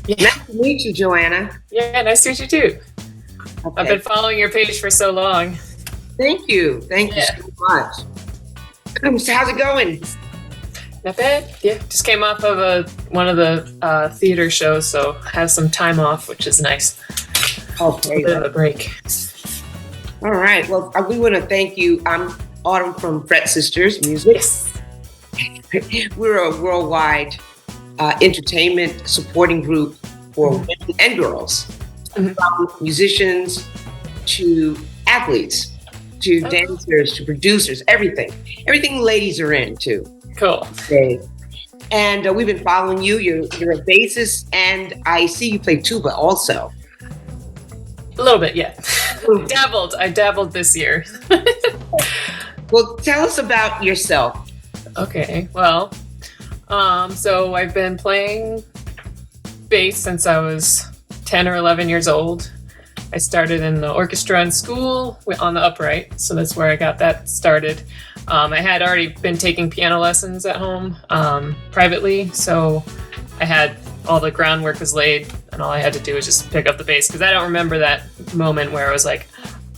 Yeah. Nice to meet you, Joanna. Yeah, nice to meet you too. Okay. I've been following your page for so long. Thank you. Thank you so much. So how's it going? Not bad. Yeah, just came off of one of the theater shows, so have some time off, which is nice. Okay. A bit of a break. All right. Well, we want to thank you. I'm Autumn from Fret Sisters Music. Yes. We're a worldwide entertainment supporting group for women and girls, from musicians to athletes, to dancers, to producers, everything. Everything ladies are into. Cool. Okay. And we've been following you. You're a bassist, and I see you play tuba also. A little bit, yeah. I dabbled this year. Well, tell us about yourself. Okay, well, so I've been playing bass since I was 10 or 11 years old. I started in the orchestra in school on the upright, so that's where I got that started. I had already been taking piano lessons at home privately, so I had all the groundwork was laid, and all I had to do was just pick up the bass, because I don't remember that moment where I was like,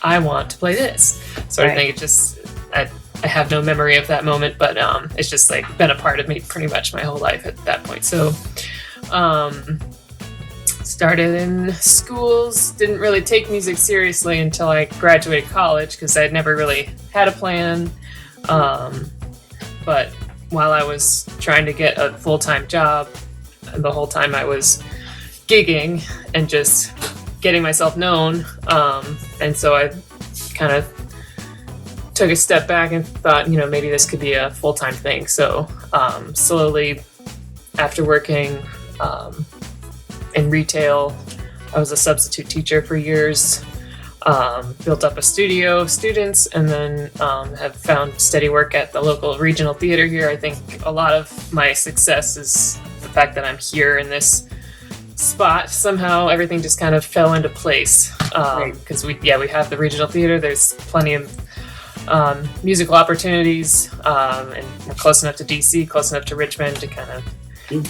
I want to play this. So I think it just, I have no memory of that moment, but it's just like been a part of me pretty much my whole life at that point. So started in schools, didn't really take music seriously until I graduated college, because I'd never really had a plan. But while I was trying to get a full-time job, the whole time I was gigging and just getting myself known. And so I kind of took a step back and thought, maybe this could be a full-time thing. So slowly, after working in retail, I was a substitute teacher for years, built up a studio of students, and then have found steady work at the local regional theater here. I think a lot of my success is the fact that I'm here in this spot. Somehow everything just kind of fell into place, because we have the regional theater. There's plenty of musical opportunities, and we're close enough to DC, close enough to Richmond to kind of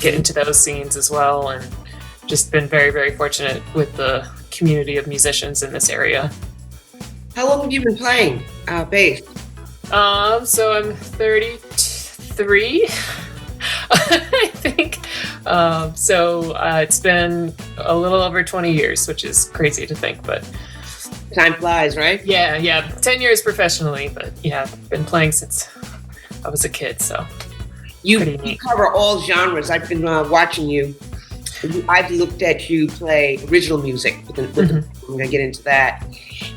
get into those scenes as well, and just been very, very fortunate with the community of musicians in this area. How long have you been playing bass? So I'm 33, I think. So it's been a little over 20 years, which is crazy to think, but time flies, right? Yeah. 10 years professionally, but yeah, I've been playing since I was a kid, so you cover all genres. I've been watching you. I've looked at you play original music. I'm going to get into that.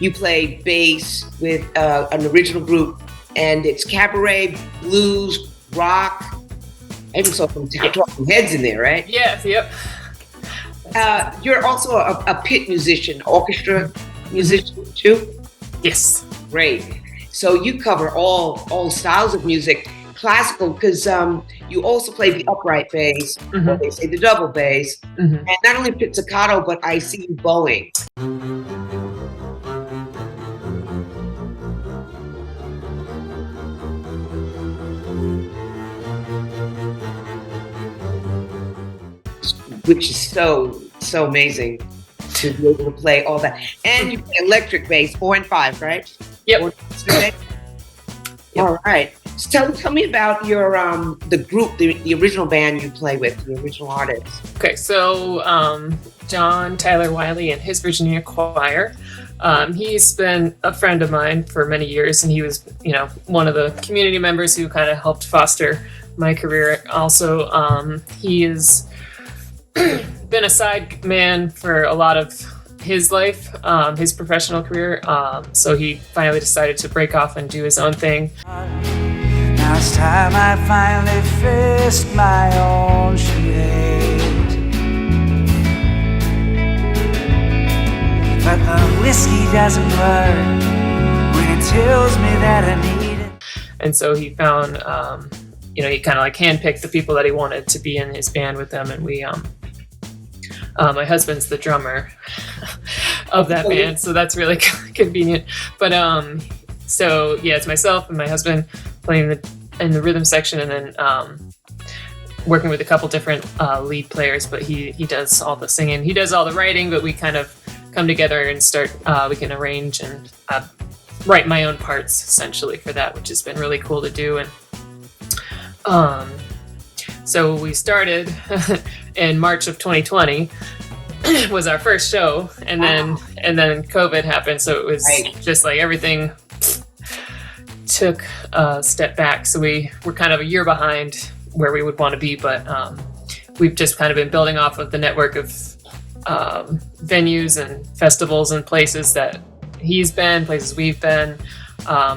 You play bass with an original group, and it's cabaret, blues, rock. I even saw some talking heads in there, right? Yeah, yep. You're also a pit musician, orchestra musician too? Yes. Great. So you cover all styles of music. Classical, because you also play the upright bass, or they say the double bass, and not only pizzicato, but I see you bowing. Which is so amazing to be able to play all that. And you play electric bass, 4 and 5, right? Yep. All right. So tell me about your the group, the original band you play with, the original artists. Okay, so John Tyler Wiley and his Virginia Choir. He's been a friend of mine for many years, and he was, one of the community members who kind of helped foster my career. Also, he has been a side man for a lot of his life, his professional career. So he finally decided to break off and do his own thing. Now it's time I finally faced my own shade. But the whiskey doesn't work when it tells me that I need it. And so he found, he kind of like handpicked the people that he wanted to be in his band with them. And we, my husband's the drummer of that band, so that's really convenient. But so yeah, it's myself and my husband playing in the rhythm section, and then working with a couple different lead players, but he does all the singing. He does all the writing, but we kind of come together and start, we can arrange and write my own parts essentially for that, which has been really cool to do. And so we started in March of 2020 was our first show, and then COVID happened, so it was just like everything took a step back. So we're kind of a year behind where we would want to be, but we've just kind of been building off of the network of venues and festivals and places that he's been, places we've been.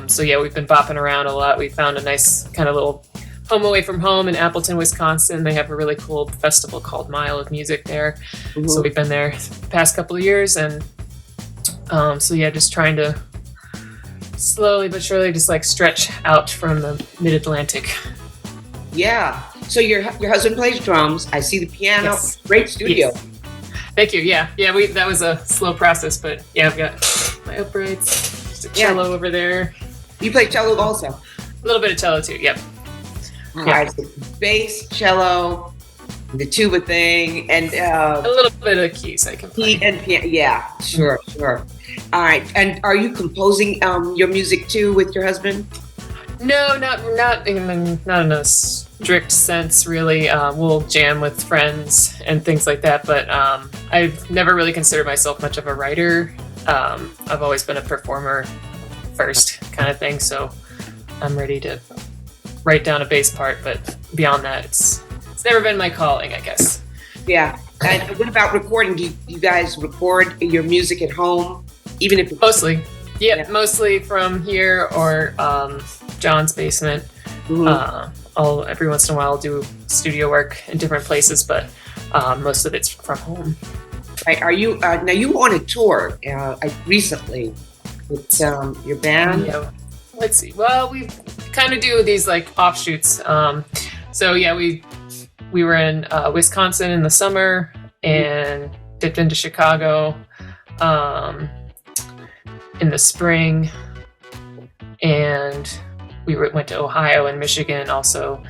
So yeah, we've been bopping around a lot. We found a nice kind of little home away from home in Appleton, Wisconsin. They have a really cool festival called Mile of Music there. Mm-hmm. So we've been there the past couple of years, and so yeah, just trying to slowly but surely just like stretch out from the mid-Atlantic. Yeah. So your husband plays drums. I see the piano. Yes. Great studio. Yes. Thank you. Yeah. That was a slow process, but yeah, I've got my uprights, just a cello over there. You play cello also? A little bit of cello too. Yep. All right. So bass, cello, the tuba thing, and a little bit of keys I can play. Key and piano. Yeah. Sure. All right. And are you composing your music too with your husband? No, not in a strict sense, really. We'll jam with friends and things like that, but I've never really considered myself much of a writer. I've always been a performer first kind of thing, so I'm ready to write down a bass part, but beyond that, it's never been my calling, I guess. Yeah. And what about recording? Do you guys record your music at home, even if it's... Mostly. Yeah, mostly from here or John's basement. Mm-hmm. Every once in a while I'll do studio work in different places, but most of it's from home. Right. Are you now you were on a tour recently with your band? Yeah. Let's see. Well, we kind of do these like offshoots. So yeah, we were in Wisconsin in the summer and dipped into Chicago in the spring, and we went to Ohio and Michigan also.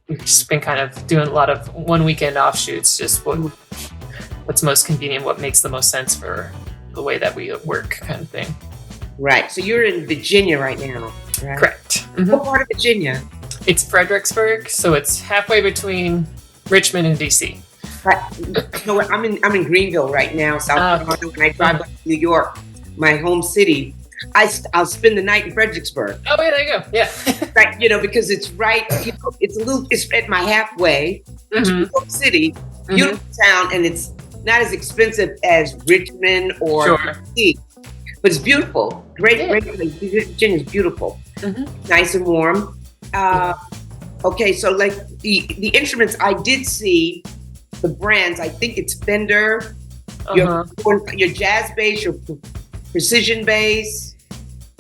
We've just been kind of doing a lot of one weekend offshoots, just what's most convenient, what makes the most sense for the way that we work kind of thing. Right. So you're in Virginia right now, right? Correct. Mm-hmm. What part of Virginia? It's Fredericksburg, so it's halfway between Richmond and DC. Right. No, I'm in Greenville right now, South Carolina. When I drive up to New York, my home city, I'll spend the night in Fredericksburg. Oh, yeah, there you go. Yeah. Right, because it's right, it's at my halfway to New York City, beautiful town, and it's not as expensive as Richmond or DC, but it's beautiful. Great place. Virginia's beautiful. Mm-hmm. Nice and warm. Okay, so like the instruments, I did see the brands. I think it's Fender, your jazz bass, your precision bass.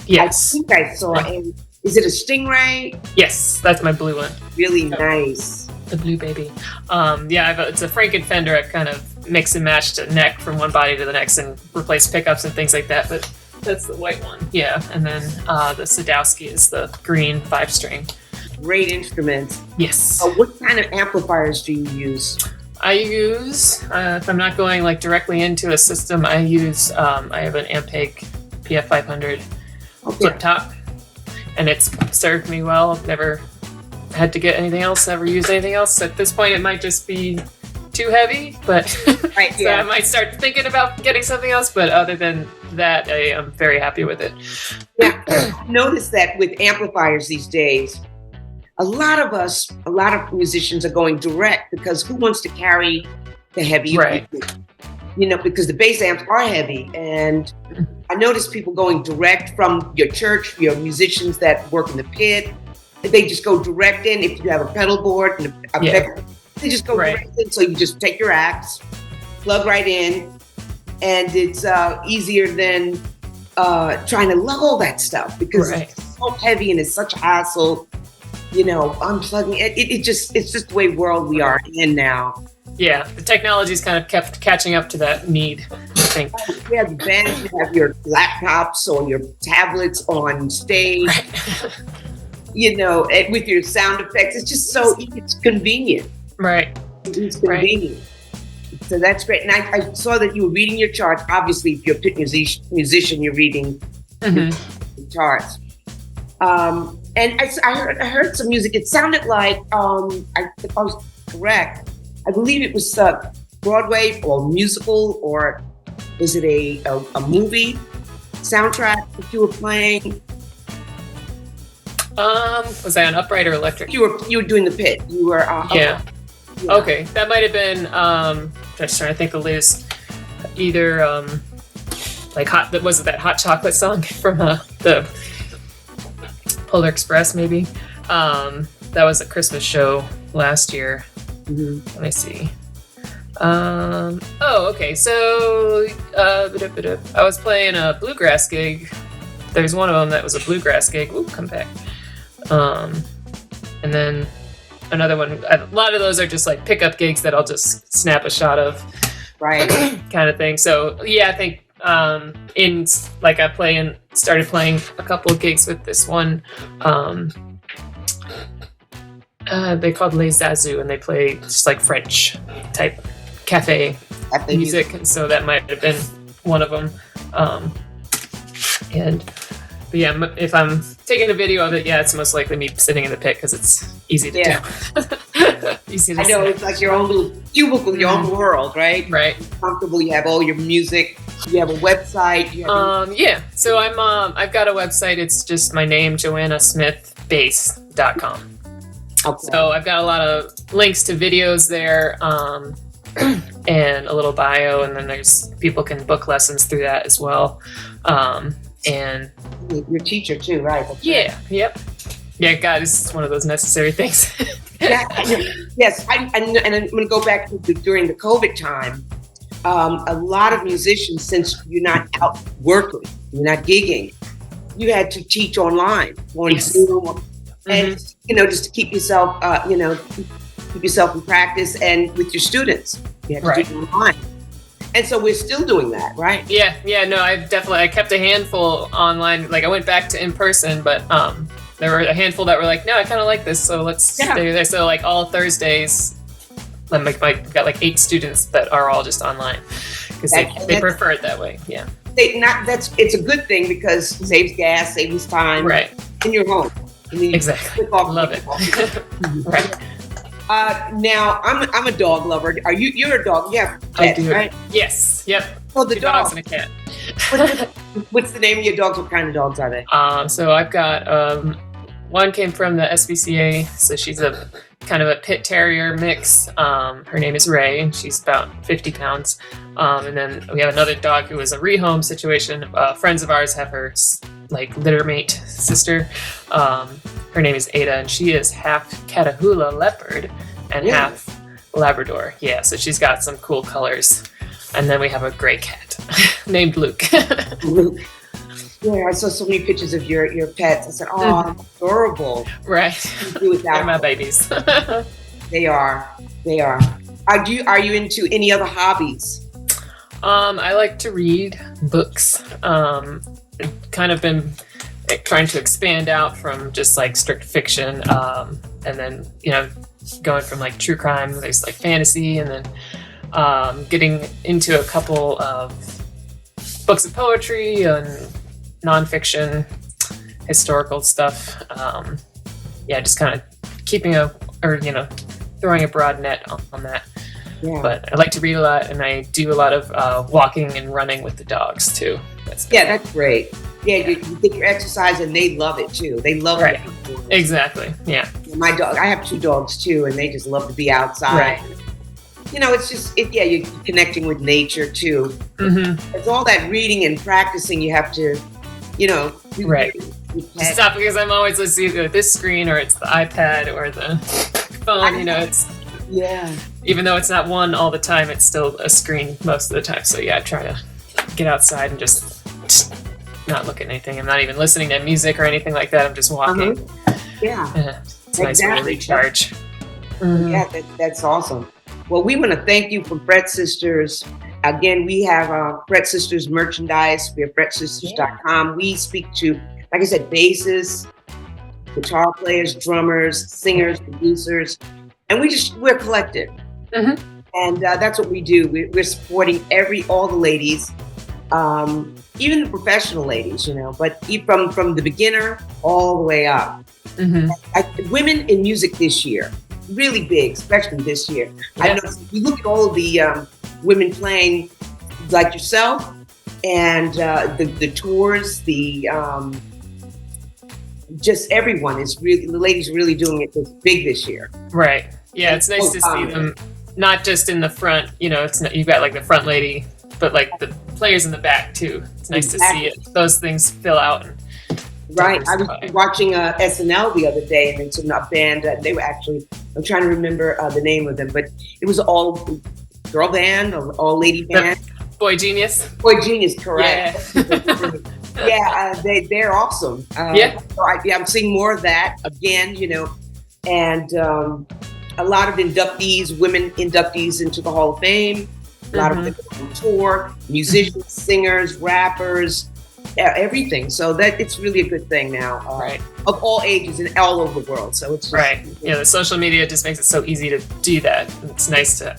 Yes. I think I saw. And is it a Stingray? Yes, that's my blue one. Really nice. The blue baby. It's a Franken Fender. I've kind of mix and matched a neck from one body to the next and replaced pickups and things like that. But that's the white one. Yeah, and then the Sadowski is the green 5-string. Great instruments. Yes. What kind of amplifiers do you use? I use, if I'm not going like directly into a system, I have an Ampeg PF500 flip top, and it's served me well. I've never had to get anything else, never used anything else. At this point, it might just be too heavy, but so I might start thinking about getting something else. But other than that, I am very happy with it. Yeah, notice that with amplifiers these days, a lot of musicians are going direct because who wants to carry the heavy? Right. Because the bass amps are heavy, and I notice people going direct from your church, your musicians that work in the pit. They just go direct in. If you have a pedal board and a pedal, they just go direct in. So you just take your axe, plug right in, and it's easier than trying to lug all that stuff because it's so heavy and it's such a hassle. Unplugging it. It's just the way world we are in now. Yeah, the technology's kind of kept catching up to that need, I think. You have bands, you have your laptops or your tablets on stage, with your sound effects. It's just it's convenient. Right. It's convenient. So that's great. And I saw that you were reading your charts. Obviously, if you're a pit musician, you're reading your charts. And I heard some music. It sounded like, if I was correct, I believe it was Broadway or musical, or was it a movie soundtrack that you were playing? Was that an upright or electric? You were doing the pit. You were yeah. Okay, that might have been. Just trying to think of Liz. Either like was it that Hot Chocolate song from the Polar Express? Maybe. That was a Christmas show last year. Let me see. Oh, okay. So I was playing a bluegrass gig. There's one of them that was a bluegrass gig. Ooh, come back. And then another one. A lot of those are just like pickup gigs that I'll just snap a shot of, right, kind of thing. So yeah, I think I started playing a couple of gigs with this one. They called Les Zazou, and they play just like French type cafe music, and so that might have been one of them. But yeah, if I'm taking a video of it, yeah, it's most likely me sitting in the pit because it's easy to do. Easy to I know, it's like your own little cubicle, your own world, right? Right. You're comfortable. You have all your music. You have a website. Yeah. So I've got a website. It's just my name, JoannaSmithBass.com. Okay. So I've got a lot of links to videos there, and a little bio, and then there's people can book lessons through that as well. And your teacher too, right? Yeah. Yep. Yeah. God, this is one of those necessary things. Yeah. Yes. And I'm going to go back to during the COVID time. A lot of musicians, since you're not out working, you're not gigging, you had to teach online on Zoom, and just to keep yourself, keep yourself in practice, and with your students, you had to do it online. And so we're still doing that, right? Yeah. No, I kept a handful online. Like I went back to in person, but there were a handful that were like, no, I kind of like this, so let's stay there. So like all Thursdays, I've got like 8 students that are all just online because they prefer it that way. Yeah. It's a good thing because it saves gas, saves time. Right. In your home. Exactly. Love it. Right. Now I'm a dog lover. You're a dog? Yeah. I do. Right? Yes. Yep. Well, the 2 dogs and a cat. What's the name of your dogs? What kind of dogs are they? So I've got one came from the SPCA, so she's a kind of a pit terrier mix. Her name is Ray, and she's about 50 pounds. And then we have another dog who is a rehome situation. Friends of ours have her like litter mate sister. Her name is Ada, and she is half Catahoula leopard and half Labrador. Yeah, so she's got some cool colors. And then we have a gray cat named Luke. Luke. Yeah, I saw so many pictures of your pets. I said, "Oh, adorable!" Right, they're my babies. They are. Are you into any other hobbies? I like to read books. Kind of been trying to expand out from just like strict fiction, and then going from like true crime. There's like fantasy, and then getting into a couple of books of poetry and nonfiction, historical stuff. Just kind of keeping throwing a broad net on that. Yeah. But I like to read a lot, and I do a lot of walking and running with the dogs too. That's great. Yeah, you get your exercise, and they love it too. They love it. Exactly. Yeah. My dog. I have 2 dogs too, and they just love to be outside. Right. It's just you're connecting with nature too. It's all that reading and practicing. You have to, right. Stop, because I'm always listening to this screen, or it's the iPad or the phone. It's even though it's not one all the time, it's still a screen most of the time. So I try to get outside and just not look at anything. I'm not even listening to music or anything like that. I'm just walking. It's nice to recharge. Yeah, that's awesome. Well, we want to thank you for Fret Sisters. Again, we have Fret Sisters merchandise. We have FretSisters.com. We speak to, like I said, bassists, guitar players, drummers, singers, producers, and we're collective, and that's what we do. We're supporting all the ladies, even the professional ladies, but from the beginner all the way up. Women in music this year, really big, especially this year. Yeah. I know if you look at all of the women playing like yourself, and the tours, just everyone is really, the ladies are really doing it big this year. Right. Yeah, it's nice to see them not just in the front, it's not, you've got like the front lady, but like the players in the back too. It's nice to see it. Those things fill out. Right. I was watching SNL the other day, and it's a band. They were actually, I'm trying to remember the name of them, but it was all girl band, all lady band. Boy Genius. Boy Genius, correct. Yeah, they're awesome. So I'm seeing more of that again, and a lot of inductees, women inductees into the Hall of Fame. A lot of them on tour, musicians, singers, rappers, everything. So that it's really a good thing now, of all ages and all over the world. So it's just, the social media just makes it so easy to do that. It's nice to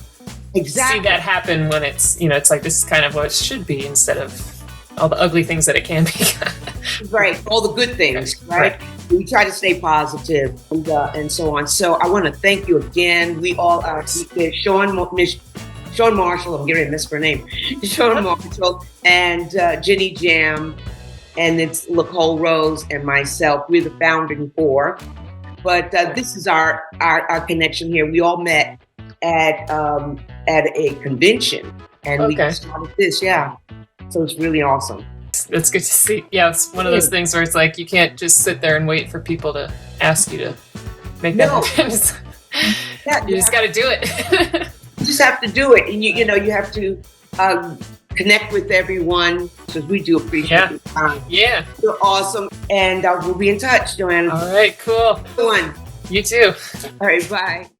see that happen when it's it's like this is kind of what it should be instead of all the ugly things that it can be. Right, all the good things, right? We try to stay positive and so on. So I want to thank you again. We all Sean Marshall, I'm getting ready to miss her name. Sean Marshall and Jenny Jam, and it's Nicole Rose and myself. We're the founding four. But this is our connection here. We all met at a convention, and we started this. So it's really awesome. It's good to see. Yeah, it's one of those things where it's like you can't just sit there and wait for people to ask you to make that happen. You just got to do it. You just have to do it, and you have to connect with everyone, because we do appreciate your time. Yeah, you're awesome, and we'll be in touch, Joanna. All right, cool. Good one. You too. All right, bye.